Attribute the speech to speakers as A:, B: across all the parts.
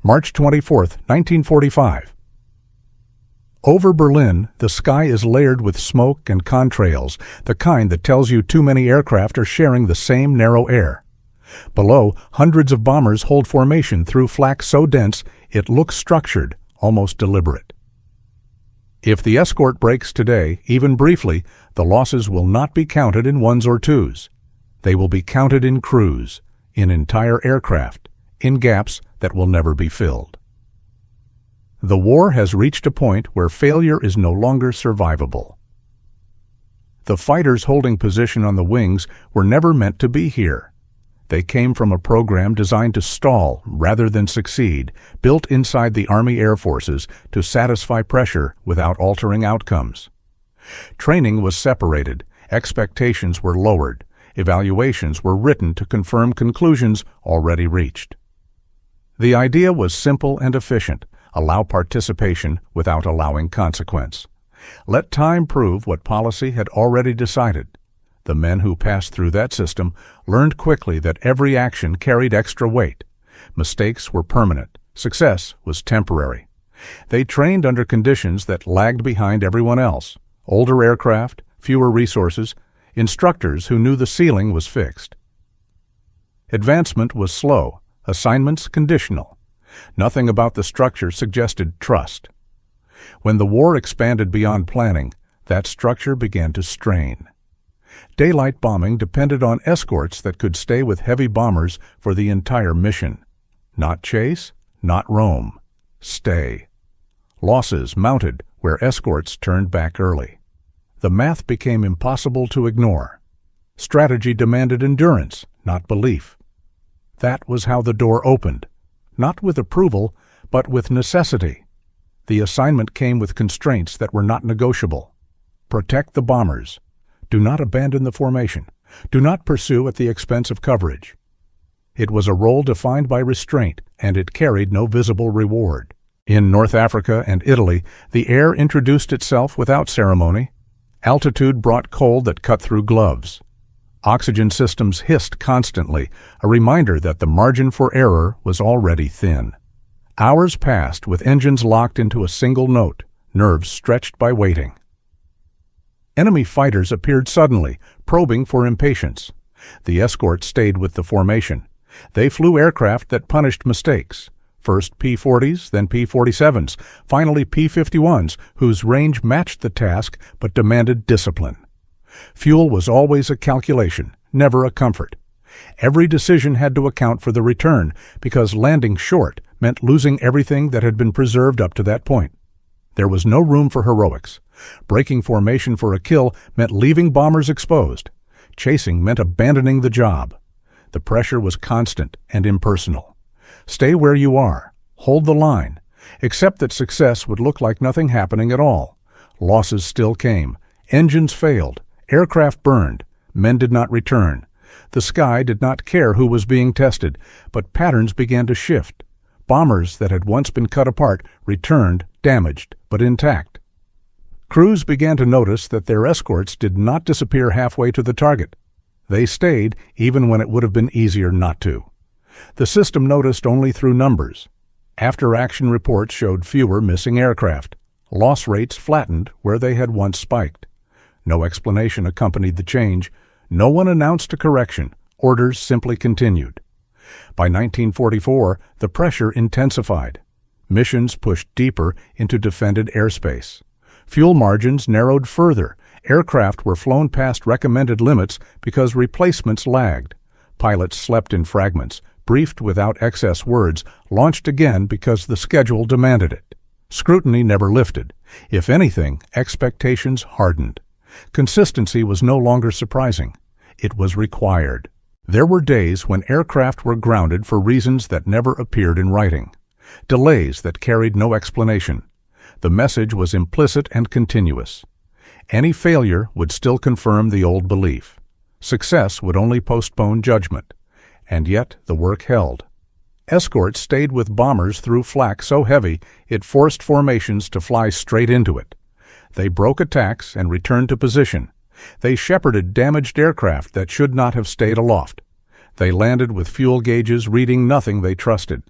A: March 24, 1945. Over Berlin, the sky is layered with smoke and contrails, the kind that tells you too many aircraft are sharing the same narrow air. Below, hundreds of bombers hold formation through flak so dense it looks structured, almost deliberate. If the escort breaks today, even briefly, the losses will not be counted in ones or twos. They will be counted in crews, in entire aircraft, in gaps that will never be filled. The war has reached a point where failure is no longer survivable. The fighters holding position on the wings were never meant to be here. They came from a program designed to stall rather than succeed, built inside the Army Air Forces to satisfy pressure without altering outcomes. Training was separated, expectations were lowered, evaluations were written to confirm conclusions already reached. The idea was simple and efficient: allow participation without allowing consequence. Let time prove what policy had already decided. The men who passed through that system learned quickly that every action carried extra weight. Mistakes were permanent. Success was temporary. They trained under conditions that lagged behind everyone else: older aircraft, fewer resources, instructors who knew the ceiling was fixed. Advancement was slow, assignments conditional. Nothing about the structure suggested trust. When the war expanded beyond planning, that structure began to strain. Daylight bombing depended on escorts that could stay with heavy bombers for the entire mission. Not chase, not roam. Stay. Losses mounted where escorts turned back early. The math became impossible to ignore. Strategy demanded endurance, not belief. That was how the door opened, not with approval, but with necessity. The assignment came with constraints that were not negotiable. Protect the bombers. Do not abandon the formation. Do not pursue at the expense of coverage. It was a role defined by restraint, and it carried no visible reward. In North Africa and Italy, the air introduced itself without ceremony. Altitude brought cold that cut through gloves. Oxygen systems hissed constantly, a reminder that the margin for error was already thin. Hours passed with engines locked into a single note, nerves stretched by waiting. Enemy fighters appeared suddenly, probing for impatience. The escort stayed with the formation. They flew aircraft that punished mistakes. First P-40s, then P-47s, finally P-51s, whose range matched the task but demanded discipline. Fuel was always a calculation, never a comfort. Every decision had to account for the return, because landing short meant losing everything that had been preserved up to that point. There was no room for heroics. Breaking formation for a kill meant leaving bombers exposed. Chasing meant abandoning the job. The pressure was constant and impersonal. Stay where you are. Hold the line. Accept that success would look like nothing happening at all. Losses still came. Engines failed. Aircraft burned. Men did not return. The sky did not care who was being tested, but patterns began to shift. Bombers that had once been cut apart returned, damaged, but intact. Crews began to notice that their escorts did not disappear halfway to the target. They stayed even when it would have been easier not to. The system noticed only through numbers. After-action reports showed fewer missing aircraft. Loss rates flattened where they had once spiked. No explanation accompanied the change. No one announced a correction. Orders simply continued. By 1944, the pressure intensified. Missions pushed deeper into defended airspace. Fuel margins narrowed further. Aircraft were flown past recommended limits because replacements lagged. Pilots slept in fragments, briefed without excess words, launched again because the schedule demanded it. Scrutiny never lifted. If anything, expectations hardened. Consistency was no longer surprising. It was required. There were days when aircraft were grounded for reasons that never appeared in writing. Delays that carried no explanation. The message was implicit and continuous. Any failure would still confirm the old belief. Success would only postpone judgment. And yet the work held. Escorts stayed with bombers through flak so heavy it forced formations to fly straight into it. They broke attacks and returned to position. They shepherded damaged aircraft that should not have stayed aloft. They landed with fuel gauges reading nothing they trusted.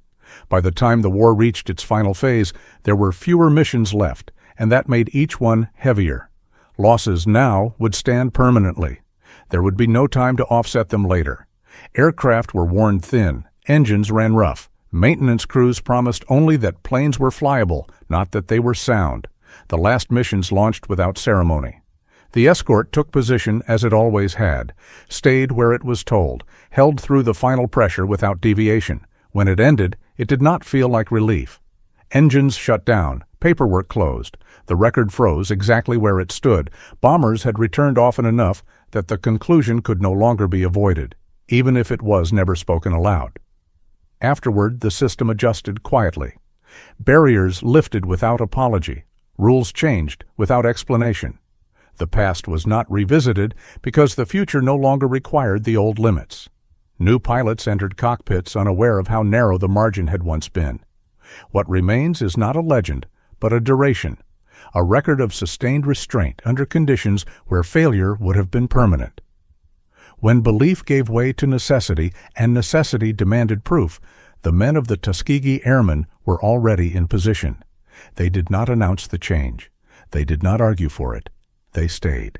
A: By the time the war reached its final phase, there were fewer missions left, and that made each one heavier. Losses now would stand permanently. There would be no time to offset them later. Aircraft were worn thin, engines ran rough. Maintenance crews promised only that planes were flyable, not that they were sound. The last missions launched without ceremony. The escort took position as it always had, stayed where it was told, held through the final pressure without deviation. When it ended, it did not feel like relief. Engines shut down, paperwork closed. The record froze exactly where it stood. Bombers had returned often enough that the conclusion could no longer be avoided, even if it was never spoken aloud. Afterward, the system adjusted quietly. Barriers lifted without apology. Rules changed without explanation. The past was not revisited because the future no longer required the old limits. New pilots entered cockpits unaware of how narrow the margin had once been. What remains is not a legend, but a duration, a record of sustained restraint under conditions where failure would have been permanent. When belief gave way to necessity and necessity demanded proof, the men of the Tuskegee Airmen were already in position. They did not announce the change. They did not argue for it. They stayed.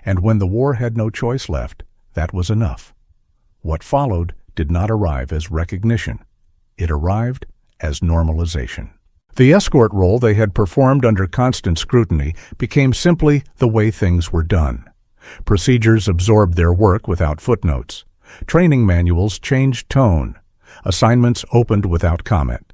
A: And when the war had no choice left, that was enough. What followed did not arrive as recognition. It arrived as normalization. The escort role they had performed under constant scrutiny became simply the way things were done. Procedures absorbed their work without footnotes. Training manuals changed tone. Assignments opened without comment.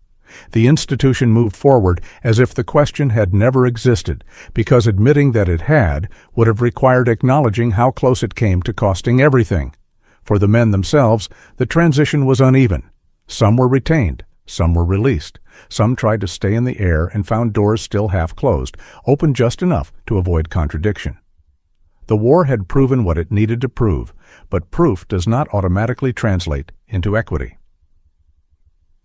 A: The institution moved forward as if the question had never existed, because admitting that it had would have required acknowledging how close it came to costing everything. For the men themselves, the transition was uneven. Some were retained, some were released. Some tried to stay in the air and found doors still half closed, open just enough to avoid contradiction. The war had proven what it needed to prove, but proof does not automatically translate into equity.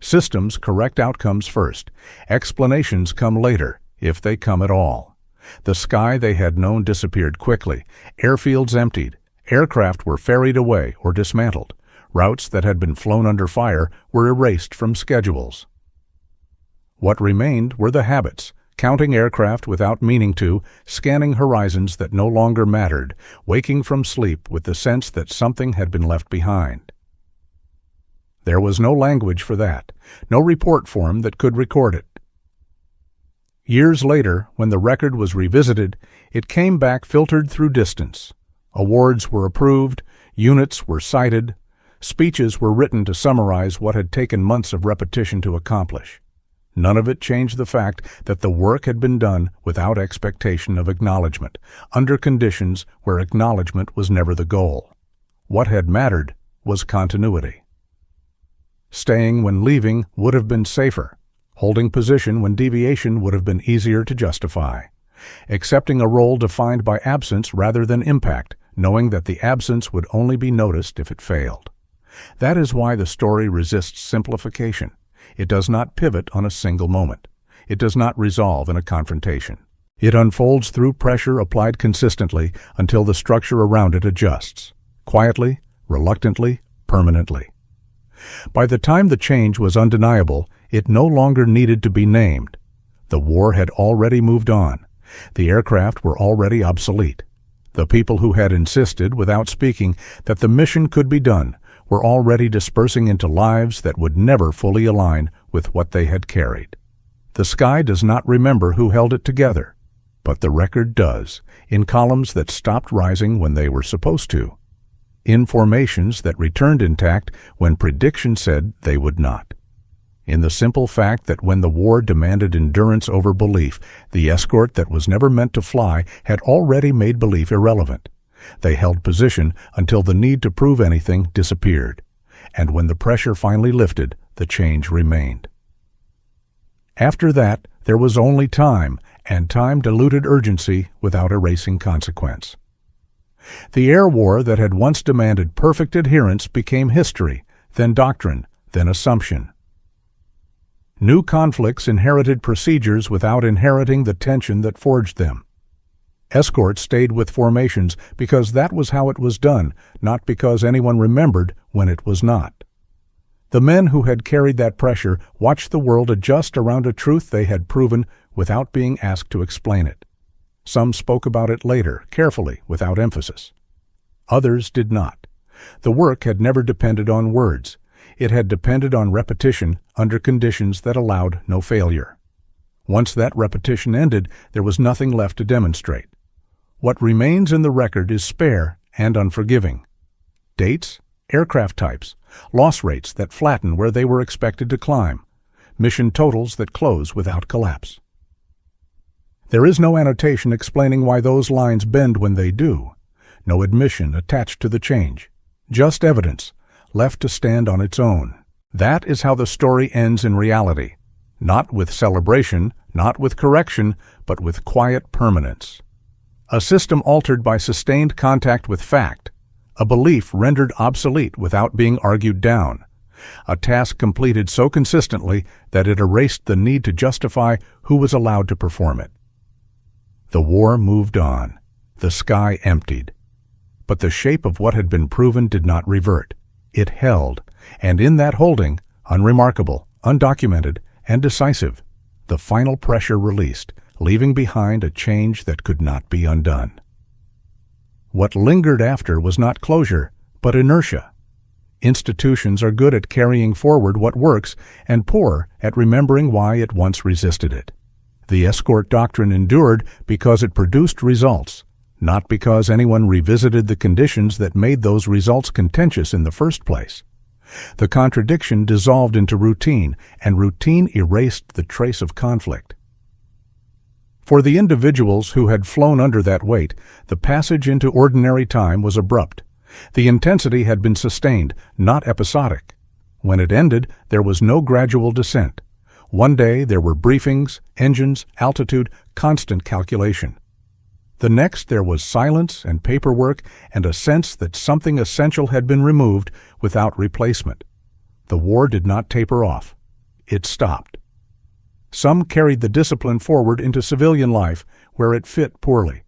A: Systems correct outcomes first. Explanations come later, if they come at all. The sky they had known disappeared quickly. Airfields emptied. Aircraft were ferried away or dismantled. Routes that had been flown under fire were erased from schedules. What remained were the habits, counting aircraft without meaning to, scanning horizons that no longer mattered, waking from sleep with the sense that something had been left behind. There was no language for that, no report form that could record it. Years later, when the record was revisited, it came back filtered through distance. Awards were approved, units were cited, speeches were written to summarize what had taken months of repetition to accomplish. None of it changed the fact that the work had been done without expectation of acknowledgement, under conditions where acknowledgement was never the goal. What had mattered was continuity. Staying when leaving would have been safer. Holding position when deviation would have been easier to justify. Accepting a role defined by absence rather than impact, knowing that the absence would only be noticed if it failed. That is why the story resists simplification. It does not pivot on a single moment. It does not resolve in a confrontation. It unfolds through pressure applied consistently until the structure around it adjusts. Quietly, reluctantly, permanently. By the time the change was undeniable, it no longer needed to be named. The war had already moved on. The aircraft were already obsolete. The people who had insisted, without speaking, that the mission could be done were already dispersing into lives that would never fully align with what they had carried. The sky does not remember who held it together, but the record does, in columns that stopped rising when they were supposed to, in formations that returned intact when prediction said they would not. In the simple fact that when the war demanded endurance over belief, the escort that was never meant to fly had already made belief irrelevant. They held position until the need to prove anything disappeared, and when the pressure finally lifted, the change remained. After that, there was only time, and time diluted urgency without erasing consequence. The air war that had once demanded perfect adherence became history, then doctrine, then assumption. New conflicts inherited procedures without inheriting the tension that forged them. Escorts stayed with formations because that was how it was done, not because anyone remembered when it was not. The men who had carried that pressure watched the world adjust around a truth they had proven without being asked to explain it. Some spoke about it later, carefully, without emphasis. Others did not. The work had never depended on words. It had depended on repetition under conditions that allowed no failure. Once that repetition ended, there was nothing left to demonstrate. What remains in the record is spare and unforgiving. Dates, aircraft types, loss rates that flatten where they were expected to climb, mission totals that close without collapse. There is no annotation explaining why those lines bend when they do, no admission attached to the change, just evidence, left to stand on its own. That is how the story ends in reality, not with celebration, not with correction, but with quiet permanence. A system altered by sustained contact with fact, a belief rendered obsolete without being argued down, a task completed so consistently that it erased the need to justify who was allowed to perform it. The war moved on, the sky emptied. But the shape of what had been proven did not revert. It held, and in that holding, unremarkable, undocumented, and decisive, the final pressure released, leaving behind a change that could not be undone. What lingered after was not closure, but inertia. Institutions are good at carrying forward what works and poor at remembering why it once resisted it. The escort doctrine endured because it produced results, not because anyone revisited the conditions that made those results contentious in the first place. The contradiction dissolved into routine, and routine erased the trace of conflict. For the individuals who had flown under that weight, the passage into ordinary time was abrupt. The intensity had been sustained, not episodic. When it ended, there was no gradual descent. One day there were briefings, engines, altitude, constant calculation. The next there was silence and paperwork and a sense that something essential had been removed without replacement. The war did not taper off. It stopped. Some carried the discipline forward into civilian life, where it fit poorly.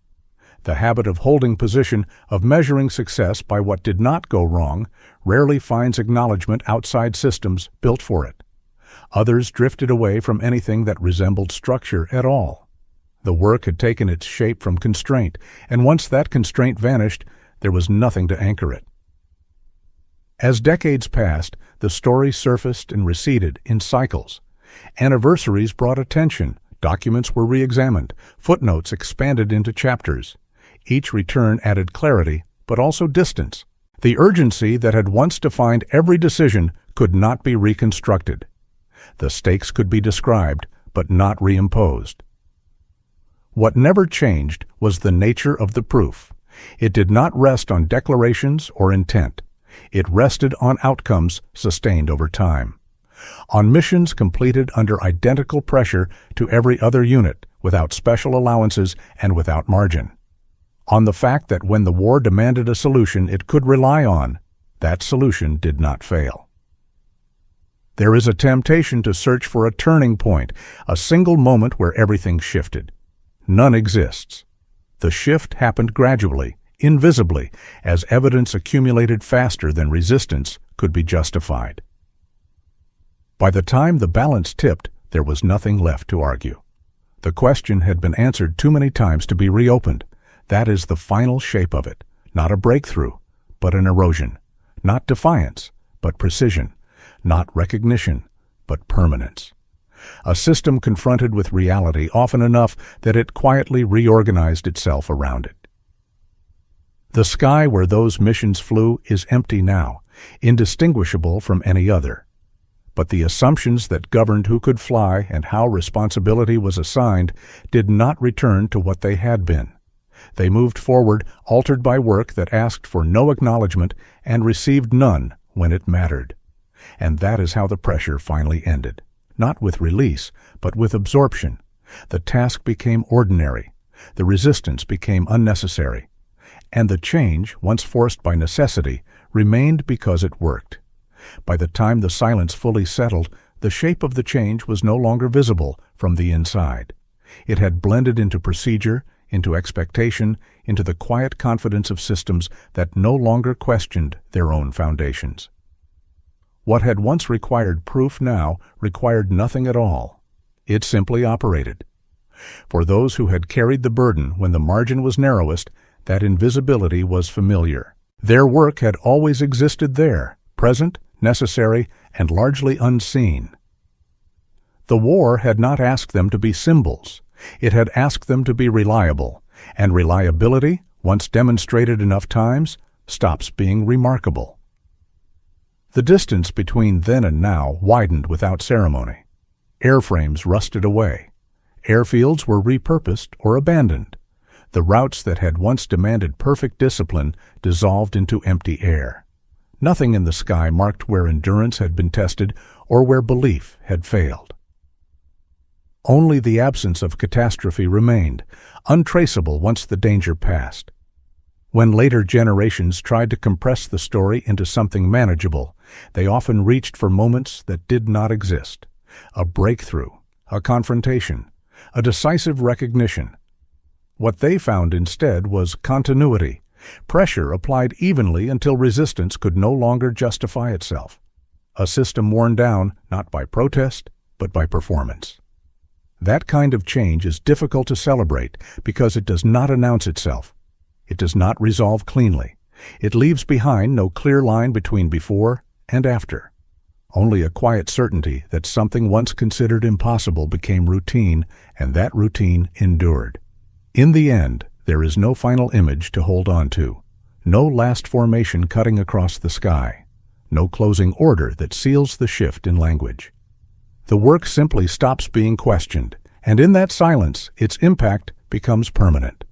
A: The habit of holding position, of measuring success by what did not go wrong, rarely finds acknowledgement outside systems built for it. Others drifted away from anything that resembled structure at all. The work had taken its shape from constraint, and once that constraint vanished, there was nothing to anchor it. As decades passed, the story surfaced and receded in cycles. Anniversaries brought attention, documents were re-examined, footnotes expanded into chapters. Each return added clarity, but also distance. The urgency that had once defined every decision could not be reconstructed. The stakes could be described, but not reimposed. What never changed was the nature of the proof. It did not rest on declarations or intent. It rested on outcomes sustained over time. On missions completed under identical pressure to every other unit, without special allowances and without margin. On the fact that when the war demanded a solution it could rely on, that solution did not fail. There is a temptation to search for a turning point, a single moment where everything shifted. None exists. The shift happened gradually, invisibly, as evidence accumulated faster than resistance could be justified. By the time the balance tipped, there was nothing left to argue. The question had been answered too many times to be reopened. That is the final shape of it, not a breakthrough, but an erosion, not defiance, but precision, not recognition, but permanence. A system confronted with reality often enough that it quietly reorganized itself around it. The sky where those missions flew is empty now, indistinguishable from any other. But the assumptions that governed who could fly and how responsibility was assigned did not return to what they had been. They moved forward, altered by work that asked for no acknowledgement and received none when it mattered. And that is how the pressure finally ended. Not with release, but with absorption. The task became ordinary. The resistance became unnecessary. And the change, once forced by necessity, remained because it worked. By the time the silence fully settled, the shape of the change was no longer visible from the inside. It had blended into procedure, into expectation, into the quiet confidence of systems that no longer questioned their own foundations. What had once required proof now required nothing at all. It simply operated. For those who had carried the burden when the margin was narrowest, that invisibility was familiar. Their work had always existed there, present, necessary, and largely unseen. The war had not asked them to be symbols. It had asked them to be reliable, and reliability, once demonstrated enough times, stops being remarkable. The distance between then and now widened without ceremony. Airframes rusted away. Airfields were repurposed or abandoned. The routes that had once demanded perfect discipline dissolved into empty air. Nothing in the sky marked where endurance had been tested or where belief had failed. Only the absence of catastrophe remained, untraceable once the danger passed. When later generations tried to compress the story into something manageable, they often reached for moments that did not exist. A breakthrough, a confrontation, a decisive recognition. What they found instead was continuity, pressure applied evenly until resistance could no longer justify itself. A system worn down not by protest, but by performance. That kind of change is difficult to celebrate because it does not announce itself. It does not resolve cleanly. It leaves behind no clear line between before and after. Only a quiet certainty that something once considered impossible became routine, and that routine endured. In the end, there is no final image to hold on to, no last formation cutting across the sky, no closing order that seals the shift in language. The work simply stops being questioned, and in that silence, its impact becomes permanent.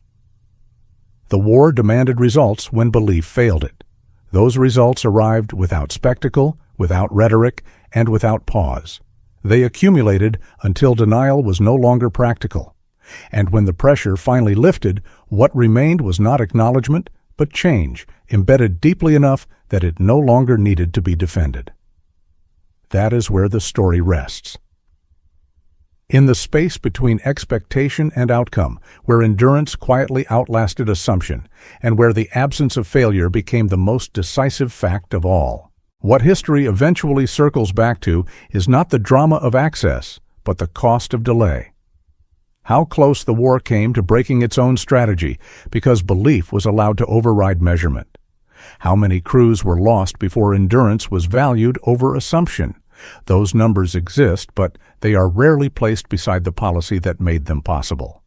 A: The war demanded results when belief failed it. Those results arrived without spectacle, without rhetoric, and without pause. They accumulated until denial was no longer practical. And when the pressure finally lifted, what remained was not acknowledgement, but change, embedded deeply enough that it no longer needed to be defended. That is where the story rests. In the space between expectation and outcome, where endurance quietly outlasted assumption, and where the absence of failure became the most decisive fact of all. What history eventually circles back to is not the drama of access, but the cost of delay. How close the war came to breaking its own strategy because belief was allowed to override measurement. How many crews were lost before endurance was valued over assumption. Those numbers exist, but they are rarely placed beside the policy that made them possible.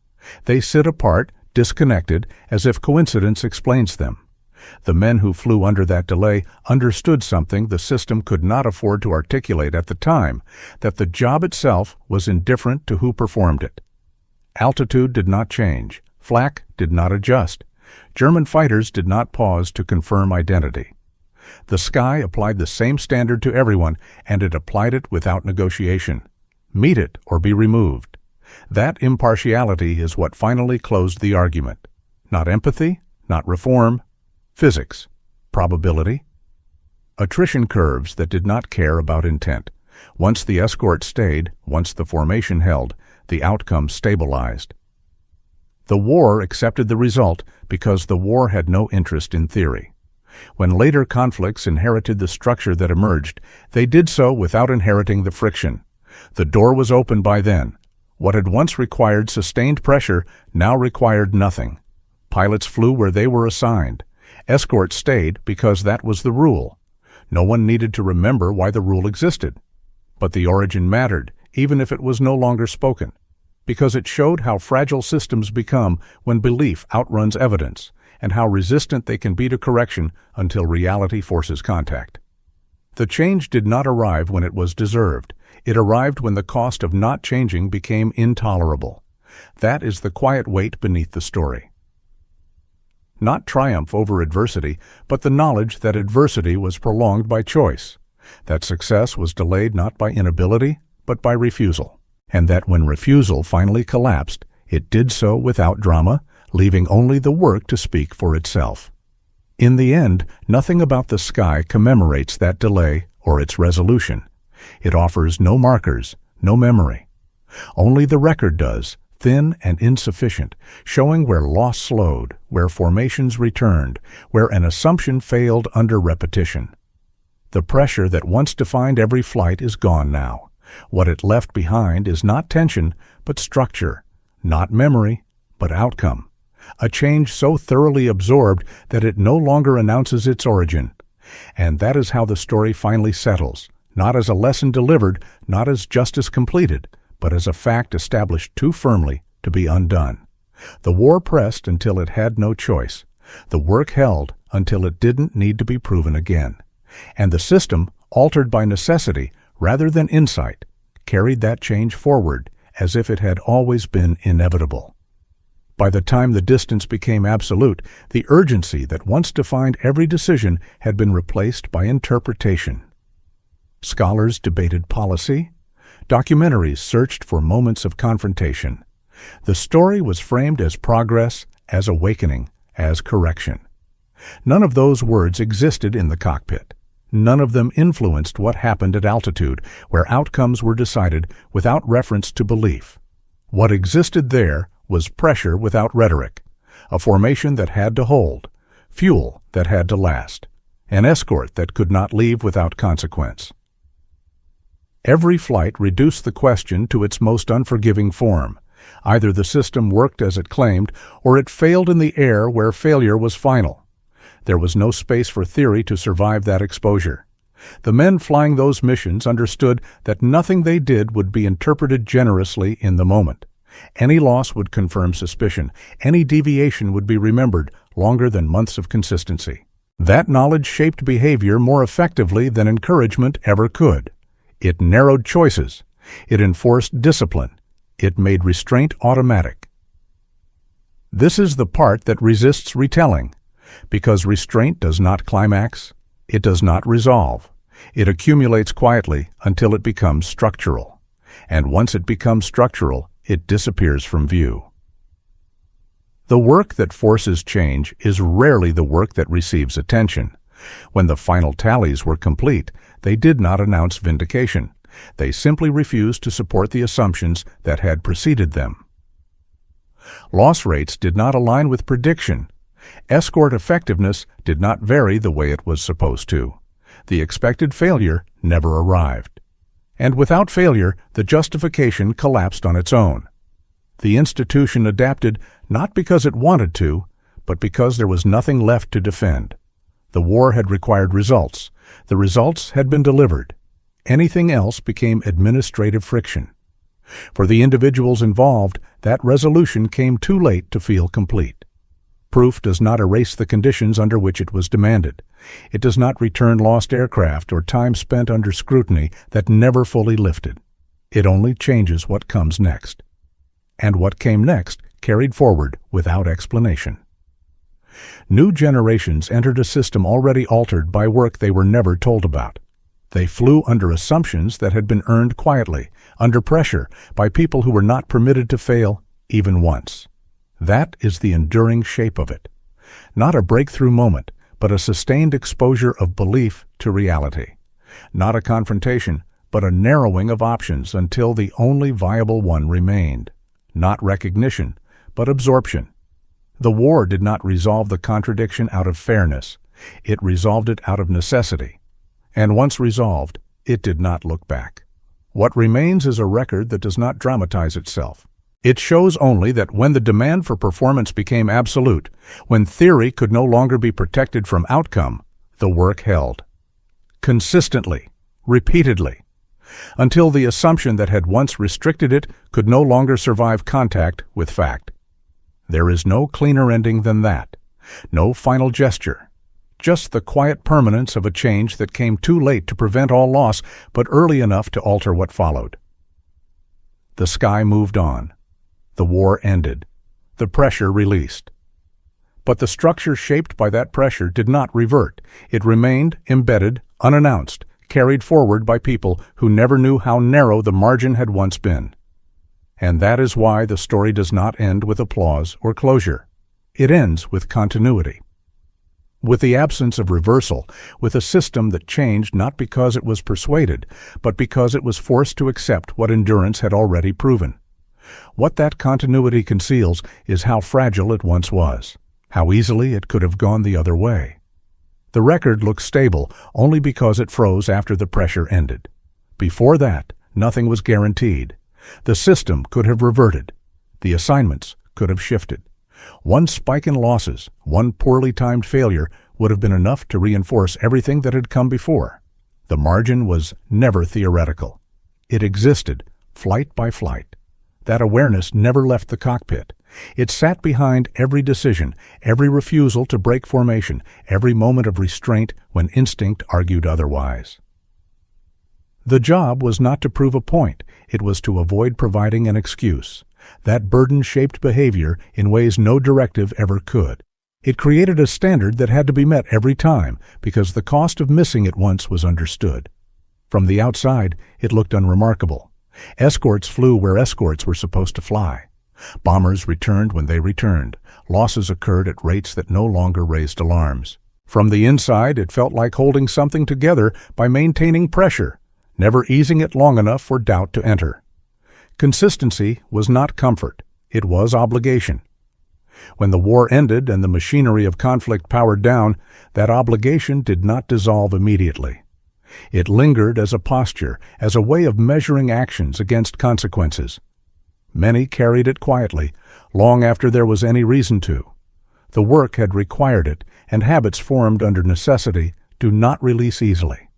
A: They sit apart, disconnected, as if coincidence explains them. The men who flew under that delay understood something the system could not afford to articulate at the time, that the job itself was indifferent to who performed it. Altitude did not change. Flak did not adjust. German fighters did not pause to confirm identity. The sky applied the same standard to everyone, and it applied it without negotiation. Meet it or be removed. That impartiality is what finally closed the argument. Not empathy, not reform, physics, probability. Attrition curves that did not care about intent. Once the escort stayed, once the formation held, the outcome stabilized. The war accepted the result because the war had no interest in theory. When later conflicts inherited the structure that emerged, they did so without inheriting the friction. The door was open by then. What had once required sustained pressure now required nothing. Pilots flew where they were assigned. Escorts stayed because that was the rule. No one needed to remember why the rule existed. But the origin mattered, even if it was no longer spoken, because it showed how fragile systems become when belief outruns evidence, and how resistant they can be to correction until reality forces contact. The change did not arrive when it was deserved. It arrived when the cost of not changing became intolerable. That is the quiet weight beneath the story. Not triumph over adversity, but the knowledge that adversity was prolonged by choice, that success was delayed not by inability, but by refusal, and that when refusal finally collapsed, it did so without drama, leaving only the work to speak for itself. In the end, nothing about the sky commemorates that delay or its resolution. It offers no markers, no memory. Only the record does, thin and insufficient, showing where loss slowed, where formations returned, where an assumption failed under repetition. The pressure that once defined every flight is gone now. What it left behind is not tension, but structure, not memory, but outcome. A change so thoroughly absorbed that it no longer announces its origin. And that is how the story finally settles, not as a lesson delivered, not as justice completed, but as a fact established too firmly to be undone. The war pressed until it had no choice. The work held until it didn't need to be proven again. And the system, altered by necessity rather than insight, carried that change forward as if it had always been inevitable. By the time the distance became absolute, the urgency that once defined every decision had been replaced by interpretation. Scholars debated policy. Documentaries searched for moments of confrontation. The story was framed as progress, as awakening, as correction. None of those words existed in the cockpit. None of them influenced what happened at altitude, where outcomes were decided without reference to belief. What existed there was pressure without rhetoric, a formation that had to hold, fuel that had to last, an escort that could not leave without consequence. Every flight reduced the question to its most unforgiving form. Either the system worked as it claimed, or it failed in the air where failure was final. There was no space for theory to survive that exposure. The men flying those missions understood that nothing they did would be interpreted generously in the moment. Any loss would confirm suspicion. Any deviation would be remembered longer than months of consistency. That knowledge shaped behavior more effectively than encouragement ever could. It narrowed choices. It enforced discipline. It made restraint automatic. This is the part that resists retelling. Because restraint does not climax, it does not resolve. It accumulates quietly until it becomes structural. And once it becomes structural, it disappears from view. The work that forces change is rarely the work that receives attention. When the final tallies were complete, they did not announce vindication. They simply refused to support the assumptions that had preceded them. Loss rates did not align with prediction. Escort effectiveness did not vary the way it was supposed to. The expected failure never arrived. And without failure, the justification collapsed on its own. The institution adapted not because it wanted to, but because there was nothing left to defend. The war had required results. The results had been delivered. Anything else became administrative friction. For the individuals involved, that resolution came too late to feel complete. Proof does not erase the conditions under which it was demanded. It does not return lost aircraft or time spent under scrutiny that never fully lifted. It only changes what comes next. And what came next carried forward without explanation. New generations entered a system already altered by work they were never told about. They flew under assumptions that had been earned quietly, under pressure, by people who were not permitted to fail even once. That is the enduring shape of it. Not a breakthrough moment, but a sustained exposure of belief to reality. Not a confrontation, but a narrowing of options until the only viable one remained. Not recognition, but absorption. The war did not resolve the contradiction out of fairness. It resolved it out of necessity. And once resolved, it did not look back. What remains is a record that does not dramatize itself. It shows only that when the demand for performance became absolute, when theory could no longer be protected from outcome, the work held. Consistently, repeatedly, until the assumption that had once restricted it could no longer survive contact with fact. There is no cleaner ending than that, no final gesture, just the quiet permanence of a change that came too late to prevent all loss, but early enough to alter what followed. The sky moved on. The war ended. The pressure released. But the structure shaped by that pressure did not revert. It remained embedded, unannounced, carried forward by people who never knew how narrow the margin had once been. And that is why the story does not end with applause or closure. It ends with continuity. With the absence of reversal, with a system that changed not because it was persuaded, but because it was forced to accept what endurance had already proven. What that continuity conceals is how fragile it once was, how easily it could have gone the other way. The record looked stable only because it froze after the pressure ended. Before that, nothing was guaranteed. The system could have reverted. The assignments could have shifted. One spike in losses, one poorly timed failure, would have been enough to reinforce everything that had come before. The margin was never theoretical. It existed, flight by flight. That awareness never left the cockpit. It sat behind every decision, every refusal to break formation, every moment of restraint when instinct argued otherwise. The job was not to prove a point, it was to avoid providing an excuse. That burden shaped behavior in ways no directive ever could. It created a standard that had to be met every time because the cost of missing it once was understood. From the outside, it looked unremarkable. Escorts flew where escorts were supposed to fly. Bombers returned when they returned. Losses occurred at rates that no longer raised alarms. From the inside, it felt like holding something together by maintaining pressure, never easing it long enough for doubt to enter. Consistency was not comfort, it was obligation. When the war ended and the machinery of conflict powered down, that obligation did not dissolve immediately. It lingered as a posture, as a way of measuring actions against consequences. Many carried it quietly, long after there was any reason to. The work had required it, and habits formed under necessity do not release easily.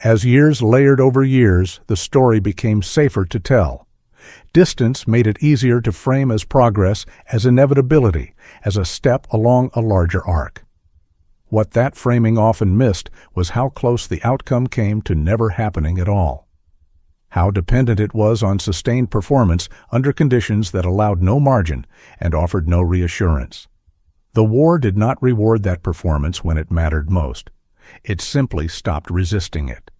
A: As years layered over years, the story became safer to tell. Distance made it easier to frame as progress, as inevitability, as a step along a larger arc. What that framing often missed was how close the outcome came to never happening at all. How dependent it was on sustained performance under conditions that allowed no margin and offered no reassurance. The war did not reward that performance when it mattered most. It simply stopped resisting it.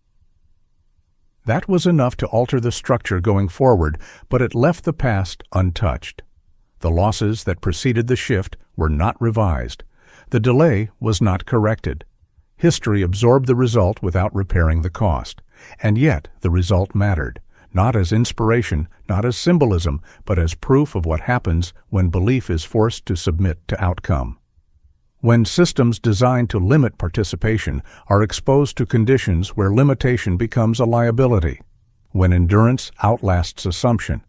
A: That was enough to alter the structure going forward, but it left the past untouched. The losses that preceded the shift were not revised. The delay was not corrected. History absorbed the result without repairing the cost. And yet the result mattered, not as inspiration, not as symbolism, but as proof of what happens when belief is forced to submit to outcome. When systems designed to limit participation are exposed to conditions where limitation becomes a liability, when endurance outlasts assumption.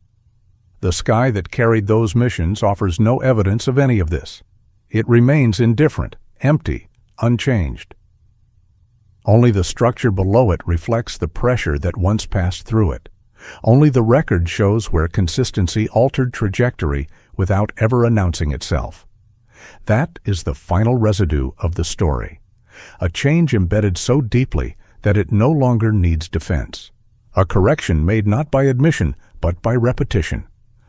A: The sky that carried those missions offers no evidence of any of this. It remains indifferent, empty, unchanged. Only the structure below it reflects the pressure that once passed through it. Only the record shows where consistency altered trajectory without ever announcing itself. That is the final residue of the story. A change embedded so deeply that it no longer needs defense. A correction made not by admission, but by repetition.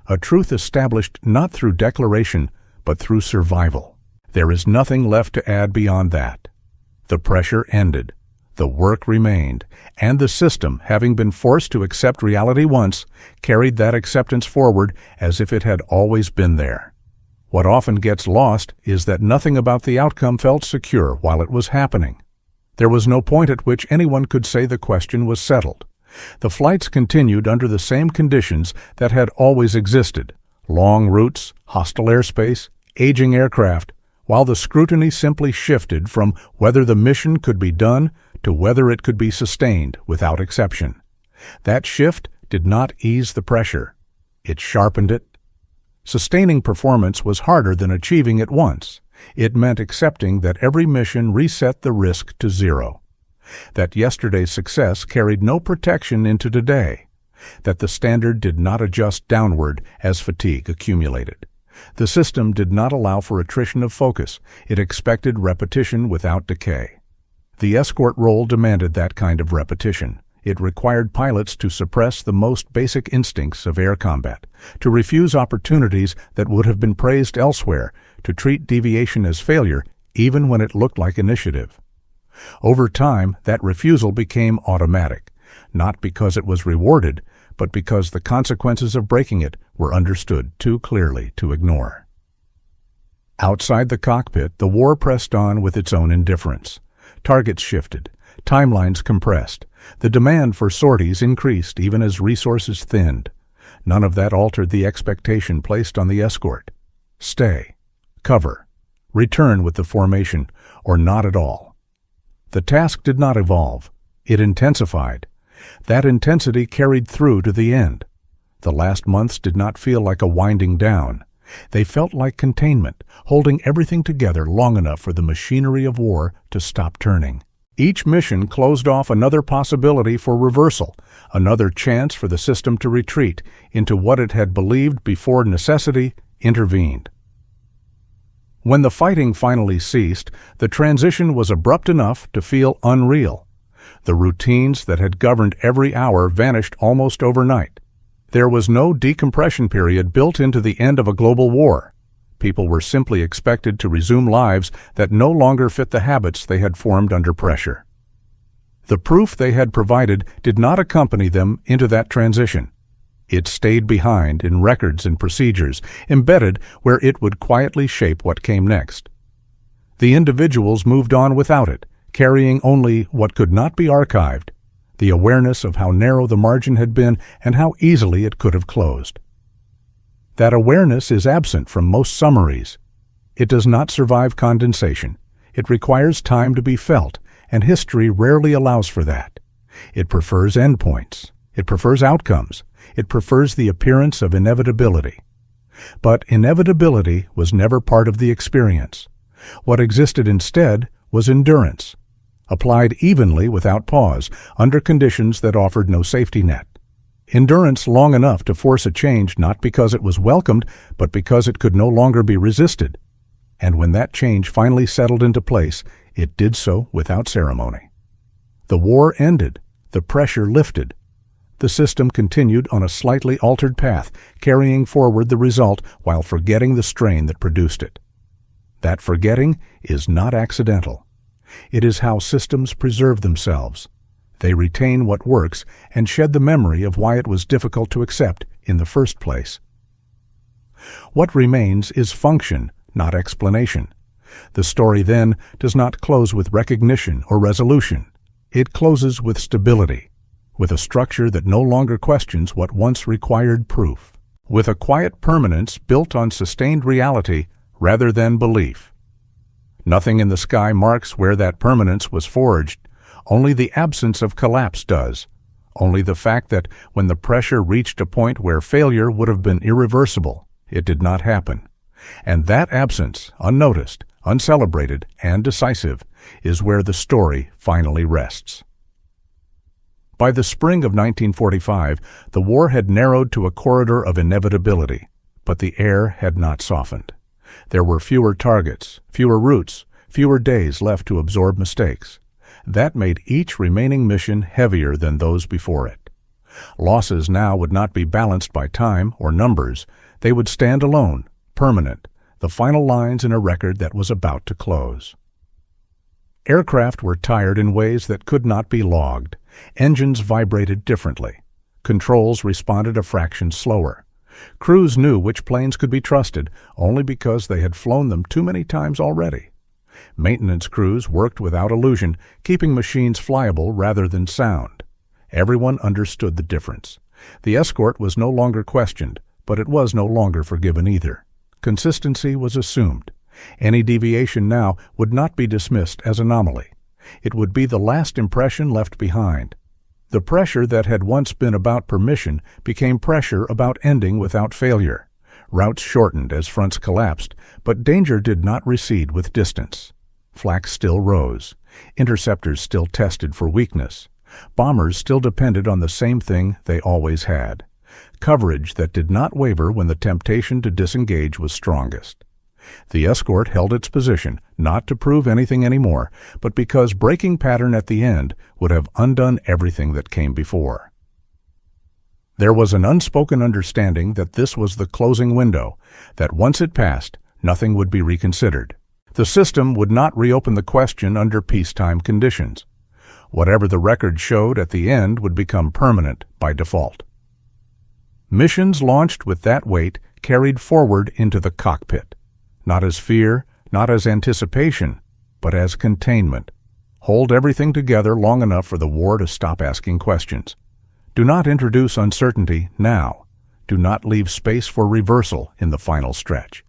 A: A truth established not through declaration, but through survival. There is nothing left to add beyond that. The pressure ended. The work remained, and the system, having been forced to accept reality once, carried that acceptance forward as if it had always been there. What often gets lost is that nothing about the outcome felt secure while it was happening. There was no point at which anyone could say the question was settled. The flights continued under the same conditions that had always existed: long routes, hostile airspace, aging aircraft, while the scrutiny simply shifted from whether the mission could be done to whether it could be sustained without exception. That shift did not ease the pressure. It sharpened it. Sustaining performance was harder than achieving it once. It meant accepting that every mission reset the risk to zero. That yesterday's success carried no protection into today. That the standard did not adjust downward as fatigue accumulated. The system did not allow for attrition of focus. It expected repetition without decay. The escort role demanded that kind of repetition. It required pilots to suppress the most basic instincts of air combat, to refuse opportunities that would have been praised elsewhere, to treat deviation as failure even when it looked like initiative. Over time, that refusal became automatic, not because it was rewarded, but because the consequences of breaking it were understood too clearly to ignore. Outside the cockpit, the war pressed on with its own indifference. Targets shifted, timelines compressed. The demand for sorties increased even as resources thinned. None of that altered the expectation placed on the escort. Stay, cover, return with the formation, or not at all. The task did not evolve. It intensified. That intensity carried through to the end. The last months did not feel like a winding down. They felt like containment, holding everything together long enough for the machinery of war to stop turning. Each mission closed off another possibility for reversal, another chance for the system to retreat into what it had believed before necessity intervened. When the fighting finally ceased, the transition was abrupt enough to feel unreal. The routines that had governed every hour vanished almost overnight. There was no decompression period built into the end of a global war. People were simply expected to resume lives that no longer fit the habits they had formed under pressure. The proof they had provided did not accompany them into that transition. It stayed behind in records and procedures, embedded where it would quietly shape what came next. The individuals moved on without it, carrying only what could not be archived, the awareness of how narrow the margin had been and how easily it could have closed. That awareness is absent from most summaries. It does not survive condensation. It requires time to be felt, and history rarely allows for that. It prefers endpoints. It prefers outcomes. It prefers the appearance of inevitability. But inevitability was never part of the experience. What existed instead was endurance, applied evenly without pause, under conditions that offered no safety net. Endurance long enough to force a change not because it was welcomed, but because it could no longer be resisted. And when that change finally settled into place, it did so without ceremony. The war ended. The pressure lifted. The system continued on a slightly altered path, carrying forward the result while forgetting the strain that produced it. That forgetting is not accidental. It is how systems preserve themselves. They retain what works and shed the memory of why it was difficult to accept in the first place. What remains is function, not explanation. The story then does not close with recognition or resolution. It closes with stability, with a structure that no longer questions what once required proof, with a quiet permanence built on sustained reality rather than belief. Nothing in the sky marks where that permanence was forged. Only the absence of collapse does. Only the fact that when the pressure reached a point where failure would have been irreversible, it did not happen. And that absence, unnoticed, uncelebrated, and decisive, is where the story finally rests. By the spring of 1945, the war had narrowed to a corridor of inevitability, but the air had not softened. There were fewer targets, fewer routes, fewer days left to absorb mistakes. That made each remaining mission heavier than those before it. Losses now would not be balanced by time or numbers. They would stand alone, permanent, the final lines in a record that was about to close. Aircraft were tired in ways that could not be logged. Engines vibrated differently. Controls responded a fraction slower. Crews knew which planes could be trusted only because they had flown them too many times already. Maintenance crews worked without illusion, keeping machines flyable rather than sound. Everyone understood the difference. The escort was no longer questioned, but it was no longer forgiven either. Consistency was assumed. Any deviation now would not be dismissed as anomaly. It would be the last impression left behind. The pressure that had once been about permission became pressure about ending without failure. Routes shortened as fronts collapsed, but danger did not recede with distance. Flak still rose. Interceptors still tested for weakness. Bombers still depended on the same thing they always had: coverage that did not waver when the temptation to disengage was strongest. The escort held its position, not to prove anything anymore, but because breaking pattern at the end would have undone everything that came before. There was an unspoken understanding that this was the closing window, that once it passed, nothing would be reconsidered. The system would not reopen the question under peacetime conditions. Whatever the record showed at the end would become permanent by default. Missions launched with that weight carried forward into the cockpit. Not as fear, not as anticipation, but as containment. Hold everything together long enough for the war to stop asking questions. Do not introduce uncertainty now. Do not leave space for reversal in the final stretch.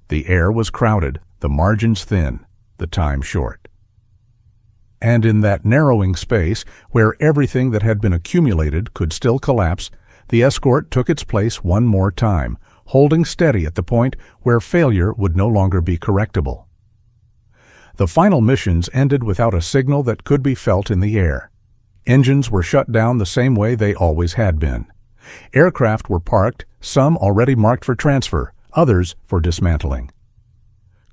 A: The air was crowded, the margins thin, the time short. And in that narrowing space, where everything that had been accumulated could still collapse, the escort took its place one more time, holding steady at the point where failure would no longer be correctable. The final missions ended without a signal that could be felt in the air. Engines were shut down the same way they always had been. Aircraft were parked, some already marked for transfer, others for dismantling.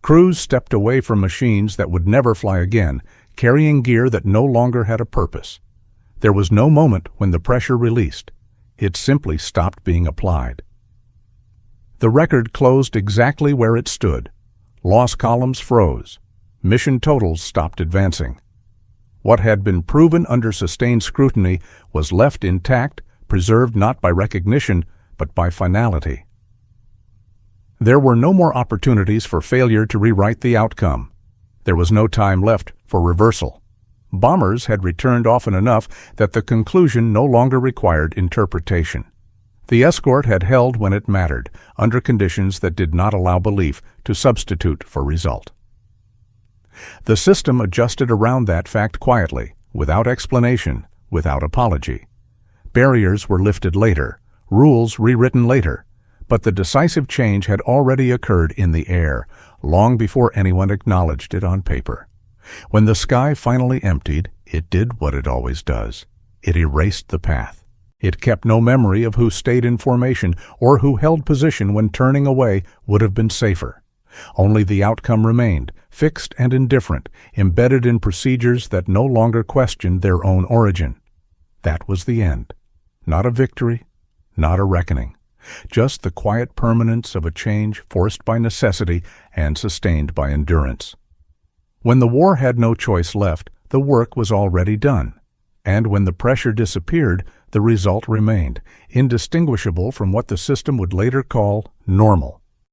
A: Crews stepped away from machines that would never fly again, carrying gear that no longer had a purpose. There was no moment when the pressure released. It simply stopped being applied. The record closed exactly where it stood. Loss columns froze. Mission totals stopped advancing. What had been proven under sustained scrutiny was left intact, preserved not by recognition, but by finality. There were no more opportunities for failure to rewrite the outcome. There was no time left for reversal. Bombers had returned often enough that the conclusion no longer required interpretation. The escort had held when it mattered, under conditions that did not allow belief to substitute for result. The system adjusted around that fact quietly, without explanation, without apology. Barriers were lifted later, rules rewritten later, but the decisive change had already occurred in the air, long before anyone acknowledged it on paper. When the sky finally emptied, it did what it always does. It erased the path. It kept no memory of who stayed in formation or who held position when turning away would have been safer. Only the outcome remained, fixed and indifferent, embedded in procedures that no longer questioned their own origin. That was the end. Not a victory, not a reckoning. Just the quiet permanence of a change forced by necessity and sustained by endurance. When the war had no choice left, the work was already done. And when the pressure disappeared, the result remained, indistinguishable from what the system would later call normal.